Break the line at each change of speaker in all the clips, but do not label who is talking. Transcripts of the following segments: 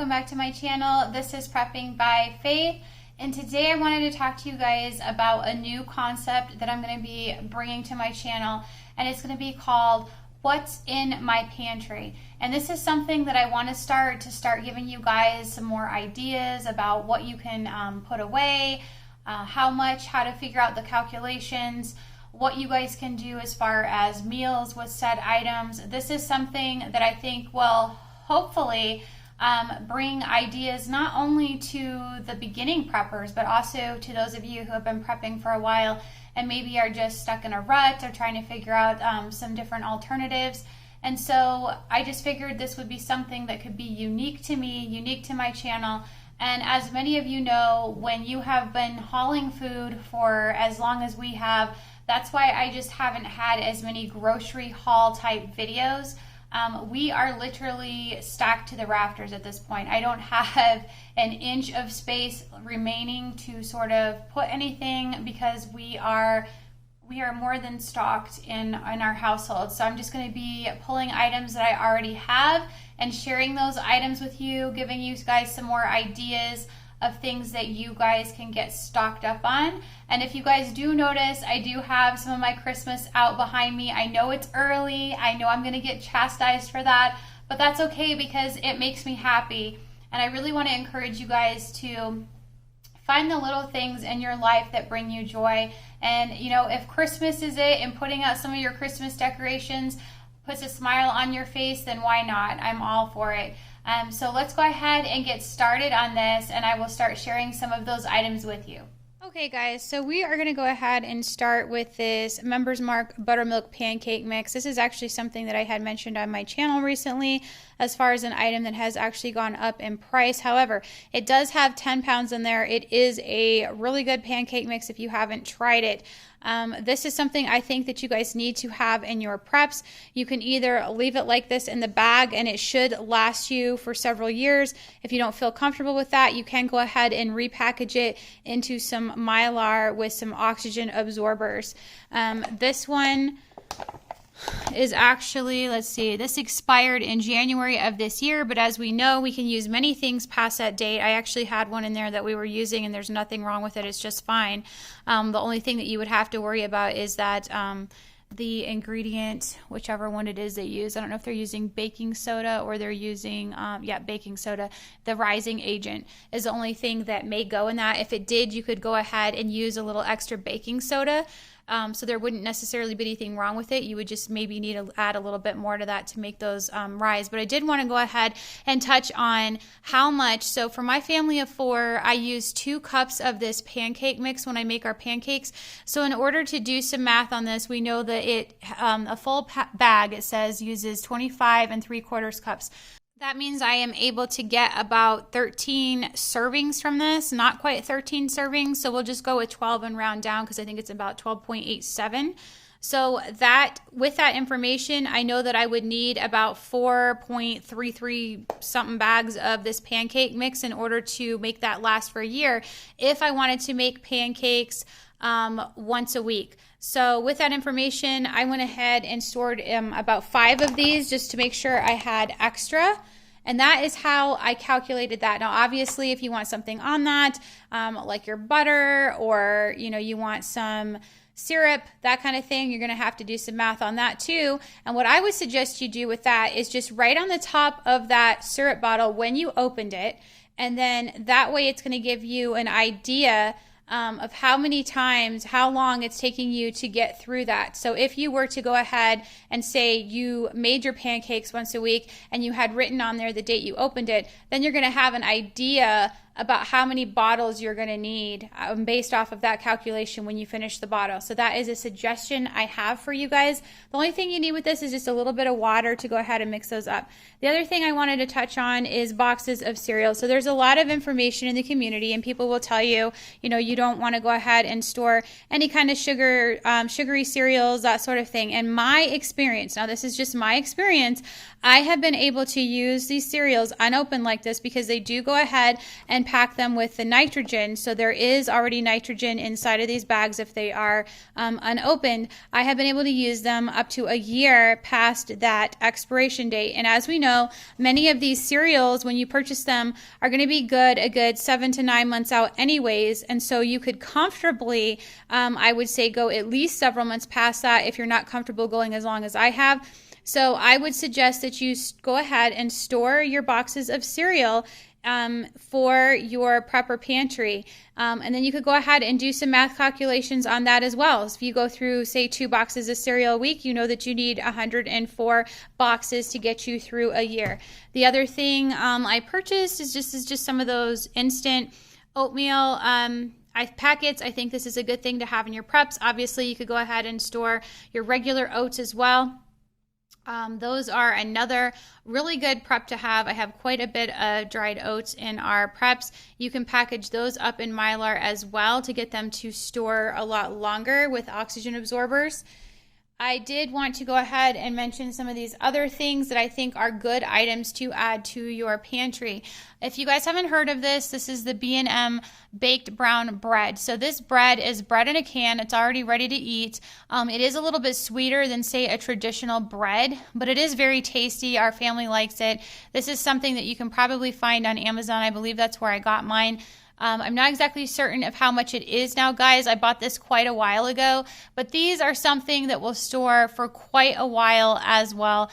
welcome back to my channel. This is Prepping by Faith, and today I wanted to talk to you guys about a new concept that I'm going to be bringing to my channel, and it's going to be called What's in My Pantry. And this is something that I want to start giving you guys some more ideas about what you can put away, how much, how to figure out the calculations, what you guys can do as far as meals with said items. This is something that I think will hopefully bring ideas not only to the beginning preppers, but also to those of you who have been prepping for a while and maybe are just stuck in a rut or trying to figure out some different alternatives. And so I just figured this would be something that could be unique to me, unique to my channel. And as many of you know, when you have been hauling food for as long as we have, that's why I just haven't had as many grocery haul type videos. We are literally stacked to the rafters at this point. I don't have an inch of space remaining to sort of put anything because we are more than stocked in our household. So I'm just going to be pulling items that I already have and sharing those items with you, giving you guys some more ideas of things that you guys can get stocked up on. And if you guys do notice, I do have some of my Christmas out behind me. I know it's early. I know I'm going to get chastised for that, but that's okay because it makes me happy. And I really want to encourage you guys to find the little things in your life that bring you joy. And you know, if Christmas is it and putting out some of your Christmas decorations puts a smile on your face, then why not? I'm all for it. So let's go ahead and get started on this, and I will start sharing some of those items with you. Okay guys, so we are going to go ahead and start with this Members Mark buttermilk pancake mix. This is actually something that I had mentioned on my channel recently as far as an item that has actually gone up in price. However, it does have 10 pounds in there. It is a really good pancake mix if you haven't tried it. This is something I think that you guys need to have in your preps. You can either leave it like this in the bag and it should last you for several years. If you don't feel comfortable with that, you can go ahead and repackage it into some Mylar with some oxygen absorbers. This one is actually, let's see, this expired in January of this year, but as we know, we can use many things past that date. I actually had one in there that we were using and there's nothing wrong with it. It's just fine. The only thing that you would have to worry about is that the ingredient, whichever one it is they use, I don't know if they're using baking soda or they're using, baking soda, the rising agent is the only thing that may go in that. If it did, you could go ahead and use a little extra baking soda. So there wouldn't necessarily be anything wrong with it. You would just maybe need to add a little bit more to that to make those rise. But I did want to go ahead and touch on how much. So for my family of 4, I use 2 cups of this pancake mix when I make our pancakes. So in order to do some math on this, we know that a full bag, it says, uses 25 3/4 cups. That means I am able to get about 13 servings from this, not quite 13 servings. So we'll just go with 12 and round down because I think it's about 12.87. So that, with that information, I know that I would need about 4.33 something bags of this pancake mix in order to make that last for a year if I wanted to make pancakes once a week. So with that information, I went ahead and stored about 5 of these just to make sure I had extra. And that is how I calculated that. Now, obviously, if you want something on that, like your butter or, you know, you want some syrup, that kind of thing, you're going to have to do some math on that too. And what I would suggest you do with that is just write on the top of that syrup bottle when you opened it. And then that way it's going to give you an idea of how many times, how long it's taking you to get through that. So if you were to go ahead and say you made your pancakes once a week and you had written on there the date you opened it, then you're going to have an idea about how many bottles you're going to need based off of that calculation when you finish the bottle. So that is a suggestion I have for you guys. The only thing you need with this is just a little bit of water to go ahead and mix those up. The other thing I wanted to touch on is boxes of cereal. So there's a lot of information in the community and people will tell you, you know, you don't want to go ahead and store any kind of sugary cereals, that sort of thing. And my experience, now this is just my experience, I have been able to use these cereals unopened like this because they do go ahead and and pack them with the nitrogen. So there is already nitrogen inside of these bags if they are unopened. I have been able to use them up to a year past that expiration date. And as we know, many of these cereals, when you purchase them, are going to be good a good 7 to 9 months out anyways. And so you could comfortably, I would say, go at least several months past that if you're not comfortable going as long as I have. So I would suggest that you go ahead and store your boxes of cereal for your prepper pantry. And then you could go ahead and do some math calculations on that as well. So if you go through, say, 2 boxes of cereal a week, you know that you need 104 boxes to get you through a year. The other thing I purchased is just some of those instant oatmeal packets. I think this is a good thing to have in your preps. Obviously, you could go ahead and store your regular oats as well. Those are another really good prep to have. I have quite a bit of dried oats in our preps. You can package those up in Mylar as well to get them to store a lot longer with oxygen absorbers. I did want to go ahead and mention some of these other things that I think are good items to add to your pantry. If you guys haven't heard of this, this is the B&M baked brown bread. So this bread is bread in a can. It's already ready to eat. It is a little bit sweeter than, say, a traditional bread, but it is very tasty. Our family likes it. This is something that you can probably find on Amazon. I believe that's where I got mine. I'm not exactly certain of how much it is now, guys. I bought this quite a while ago, but these are something that will store for quite a while as well.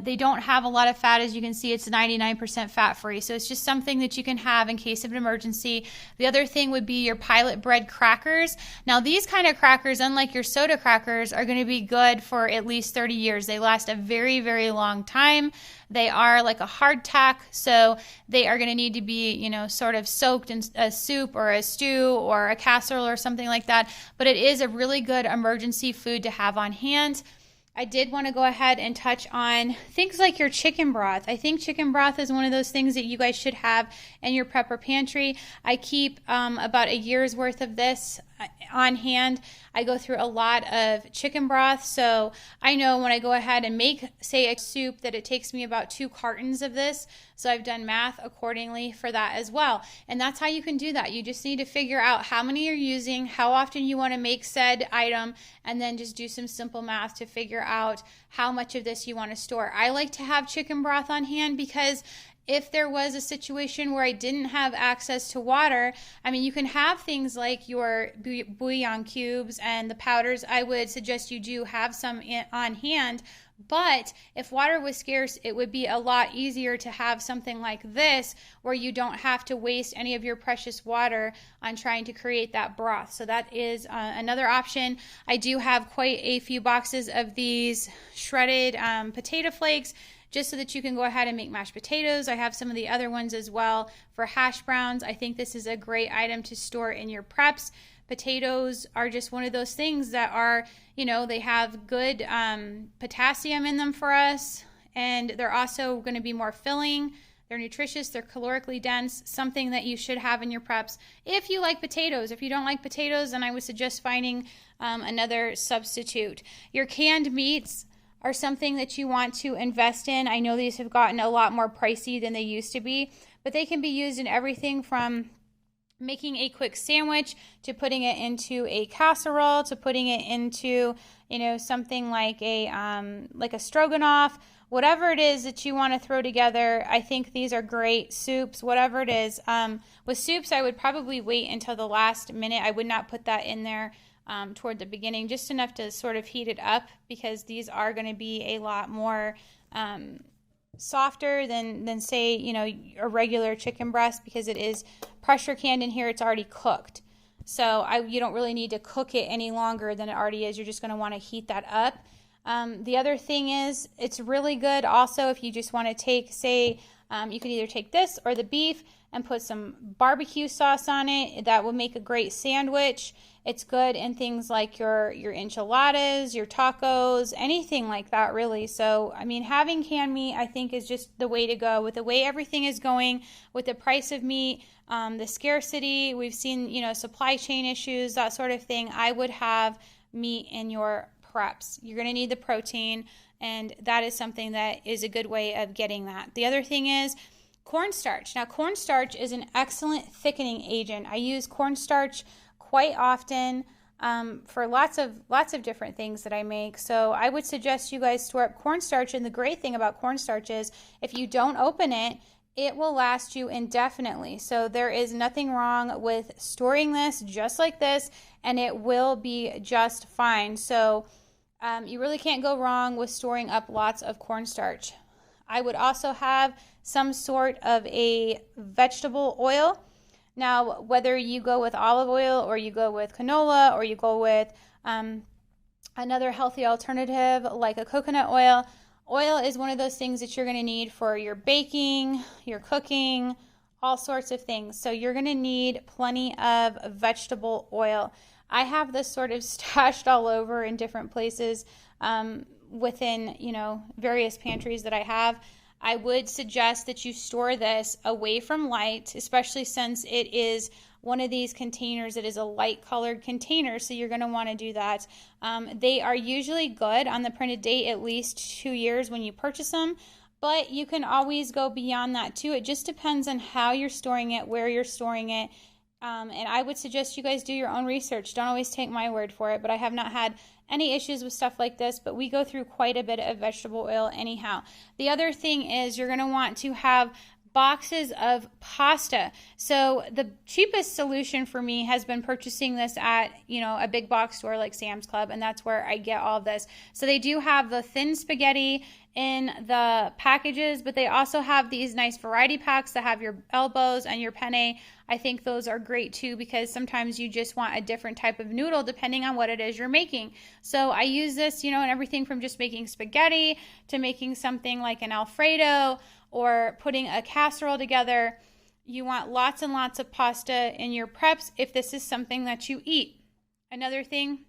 They don't have a lot of fat. As you can see, it's 99% fat-free, so it's just something that you can have in case of an emergency. The other thing would be your Pilot bread crackers. Now, these kind of crackers, unlike your soda crackers, are going to be good for at least 30 years. They last a very, very long time. They are like a hardtack, so they are going to need to be, you know, sort of soaked in a soup or a stew or a casserole or something like that. But it is a really good emergency food to have on hand. I did want to go ahead and touch on things like your chicken broth. I think chicken broth is one of those things that you guys should have in your prepper pantry. I keep about a year's worth of this on hand. I go through a lot of chicken broth, so I know when I go ahead and make, say, a soup, that it takes me about 2 cartons of this. So I've done math accordingly for that as well. And that's how you can do that. You just need to figure out how many you're using, how often you want to make said item, and then just do some simple math to figure out how much of this you want to store. I like to have chicken broth on hand because if there was a situation where I didn't have access to water, I mean, you can have things like your bouillon cubes and the powders. I would suggest you do have some on hand. But if water was scarce, it would be a lot easier to have something like this where you don't have to waste any of your precious water on trying to create that broth. So that is another option. I do have quite a few boxes of these shredded potato flakes, just so that you can go ahead and make mashed potatoes. I have some of the other ones as well for hash browns. I think this is a great item to store in your preps. Potatoes are just one of those things that are, you know, they have good potassium in them for us, and they're also going to be more filling. They're nutritious, they're calorically dense, something that you should have in your preps if you like potatoes. If you don't like potatoes, then I would suggest finding another substitute. Your canned meats are something that you want to invest in. I know these have gotten a lot more pricey than they used to be, but they can be used in everything from making a quick sandwich to putting it into a casserole to putting it into, you know, something like a stroganoff. Whatever it is that you want to throw together, I think these are great. Soups, whatever it is. With soups, I would probably wait until the last minute. I would not put that in there toward the beginning, just enough to sort of heat it up, because these are going to be a lot more softer than say, you know, a regular chicken breast, because it is pressure canned in here. It's already cooked. So you don't really need to cook it any longer than it already is. You're just going to want to heat that up. The other thing is, it's really good also if you just want to take, say, you could either take this or the beef and put some barbecue sauce on it. That will make a great sandwich. It's good in things like your enchiladas, your tacos, anything like that, really. So, I mean, having canned meat, I think, is just the way to go. With the way everything is going, with the price of meat, the scarcity, we've seen, you know, supply chain issues, that sort of thing. I would have meat in your preps. You're going to need the protein, and that is something that is a good way of getting that. The other thing is, Cornstarch. Now, cornstarch is an excellent thickening agent. I use cornstarch quite often for lots of different things that I make. So I would suggest you guys store up cornstarch. And the great thing about cornstarch is if you don't open it, it will last you indefinitely. So there is nothing wrong with storing this just like this, and it will be just fine. So you really can't go wrong with storing up lots of cornstarch. I would also have some sort of a vegetable oil. Now, whether you go with olive oil or you go with canola or you go with another healthy alternative like a coconut oil, oil is one of those things that you're going to need for your baking, your cooking, all sorts of things. So you're going to need plenty of vegetable oil. I have this sort of stashed all over in different places within, various pantries that I have. I would suggest that you store this away from light, especially since it is one of these containers. It is a light colored container, so you're going to want to do that. They are usually good on the printed date, at least 2 years when you purchase them, but you can always go beyond that too. It just depends on how you're storing it, where you're storing it. And I would suggest you guys do your own research. Don't always take my word for it, but I have not had any issues with stuff like this, but we go through quite a bit of vegetable oil anyhow. The other thing is you're going to want to have boxes of pasta. So the cheapest solution for me has been purchasing this at, a big box store like Sam's Club, and that's where I get all of this. So they do have the thin spaghetti in the packages, but they also have these nice variety packs that have your elbows and your penne. I think those are great too, because sometimes you just want a different type of noodle depending on what it is you're making. So I use this, in everything from just making spaghetti to making something like an Alfredo or putting a casserole together. You want lots and lots of pasta in your preps if this is something that you eat. Another thing,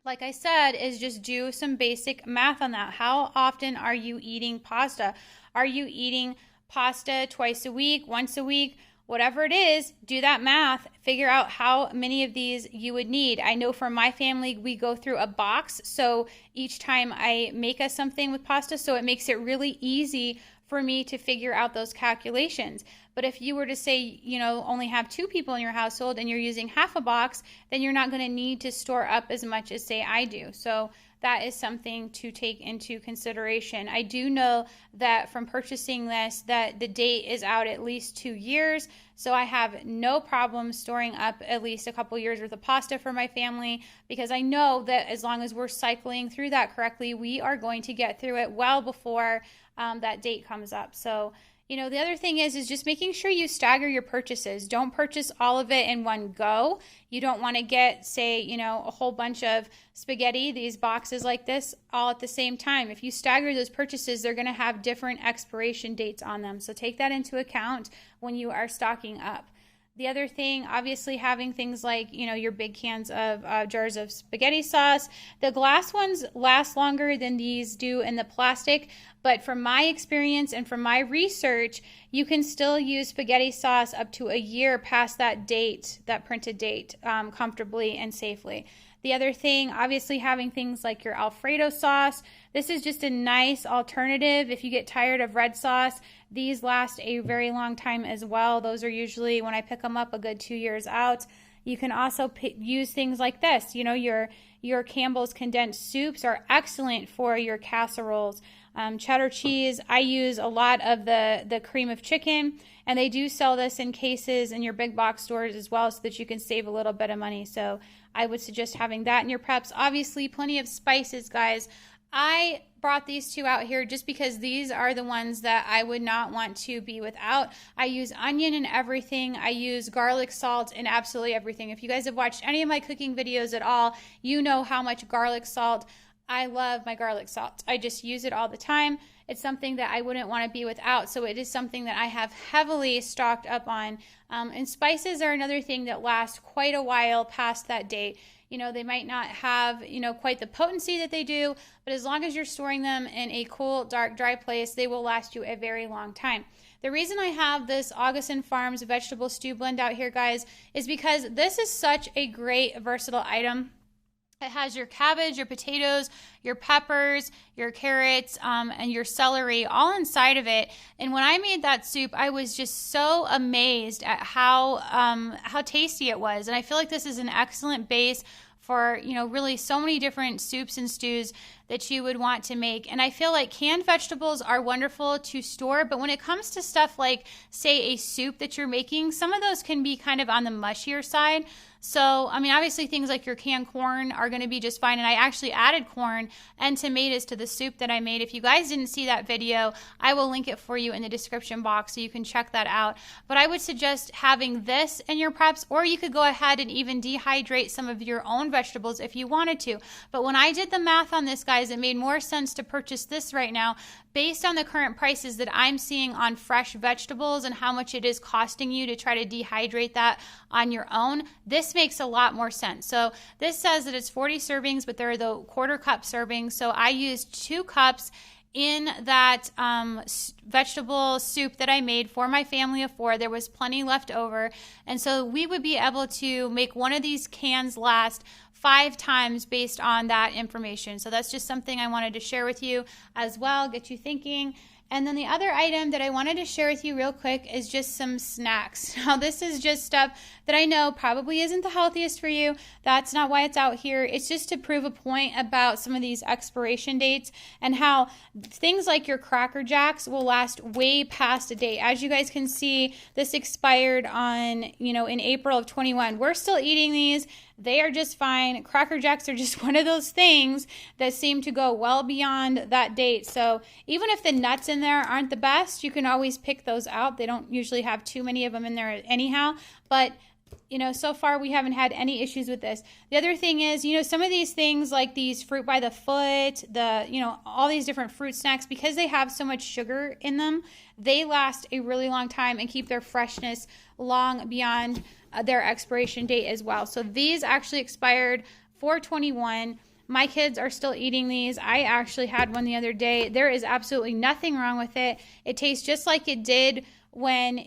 like I said, is just do some basic math on that. How often are you eating pasta? Are you eating pasta twice a week, once a week? Whatever it is, do that math, figure out how many of these you would need. I know for my family, we go through a box, so each time I make us something with pasta, so it makes it really easy for me to figure out those calculations. But if you were to say, only have 2 people in your household and you're using half a box, then you're not going to need to store up as much as, say, I do. So that is something to take into consideration. I do know that from purchasing this, that the date is out at least 2 years. So I have no problem storing up at least a couple years worth of pasta for my family, because I know that as long as we're cycling through that correctly, we are going to get through it well before that date comes up. So, the other thing is just making sure you stagger your purchases. Don't purchase all of it in one go. You don't want to get, say, a whole bunch of spaghetti, these boxes like this, all at the same time. If you stagger those purchases, they're going to have different expiration dates on them. So take that into account when you are stocking up. The other thing, obviously, having things like, your big cans of jars of spaghetti sauce. The glass ones last longer than these do in the plastic, but from my experience and from my research, you can still use spaghetti sauce up to a year past that date, that printed date, comfortably and safely. The other thing, obviously, having things like your Alfredo sauce. This is just a nice alternative. If you get tired of red sauce, these last a very long time as well. Those are usually, when I pick them up, a good 2 years out. You can also use things like this. Your Campbell's condensed soups are excellent for your casseroles. Cheddar cheese, I use a lot of the cream of chicken, and they do sell this in cases in your big box stores as well, so that you can save a little bit of money. So I would suggest having that in your preps. Obviously, plenty of spices, guys. I brought these 2 out here just because these are the ones that I would not want to be without. I use onion in everything. I use garlic salt in absolutely everything. If you guys have watched any of my cooking videos at all, you know how much garlic salt. I love my garlic salt. I just use it all the time. It's something that I wouldn't want to be without. So it is something that I have heavily stocked up on. And spices are another thing that lasts quite a while past that date. They might not have, quite the potency that they do, but as long as you're storing them in a cool, dark, dry place, they will last you a very long time. The reason I have this AUGASON Farms vegetable stew blend out here, guys, is because this is such a great versatile item. It has your cabbage, your potatoes, your peppers, your carrots, and your celery all inside of it. And when I made that soup, I was just so amazed at how tasty it was. And I feel like this is an excellent base for, really so many different soups and stews that you would want to make. And I feel like canned vegetables are wonderful to store, but when it comes to stuff like, say, a soup that you're making, some of those can be kind of on the mushier side. So, obviously things like your canned corn are going to be just fine. And I actually added corn and tomatoes to the soup that I made. If you guys didn't see that video, I will link it for you in the description box so you can check that out. But I would suggest having this in your preps, or you could go ahead and even dehydrate some of your own vegetables if you wanted to. But when I did the math on this, guys, it made more sense to purchase this right now based on the current prices that I'm seeing on fresh vegetables and how much it is costing you to try to dehydrate that on your own. This makes a lot more sense. So this says that it's 40 servings, but they're the quarter cup servings. So I used 2 cups in that vegetable soup that I made for my family of 4. There was plenty left over. And so we would be able to make one of these cans last 5 times based on that information. So that's just something I wanted to share with you as well, get you thinking. And then the other item that I wanted to share with you real quick is just some snacks. Now, this is just stuff that I know probably isn't the healthiest for you. That's not why it's out here. It's just to prove a point about some of these expiration dates and how things like your Cracker Jacks will last way past a date. As you guys can see, this expired on, in April of 21. We're still eating these. They are just fine. Cracker Jacks are just one of those things that seem to go well beyond that date. So even if the nuts in there aren't the best, you can always pick those out. They don't usually have too many of them in there anyhow. But so far we haven't had any issues with this. The other thing is, some of these things like these fruit by the foot, all these different fruit snacks, because they have so much sugar in them, they last a really long time and keep their freshness long beyond their expiration date as well. So these actually expired 4/21. My kids are still eating these. I actually had one the other day. There is absolutely nothing wrong with it. It tastes just like it did when,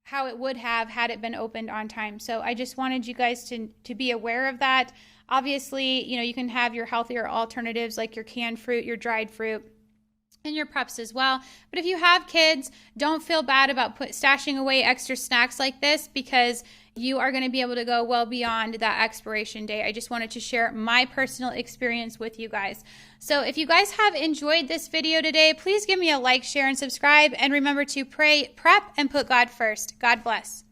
how it would have had it been opened on time. So I just wanted you guys to be aware of that. Obviously, you can have your healthier alternatives like your canned fruit, your dried fruit, and your preps as well. But if you have kids, don't feel bad about stashing away extra snacks like this, because you are going to be able to go well beyond that expiration date. I just wanted to share my personal experience with you guys. So if you guys have enjoyed this video today, please give me a like, share, and subscribe. And remember to pray, prep, and put God first. God bless.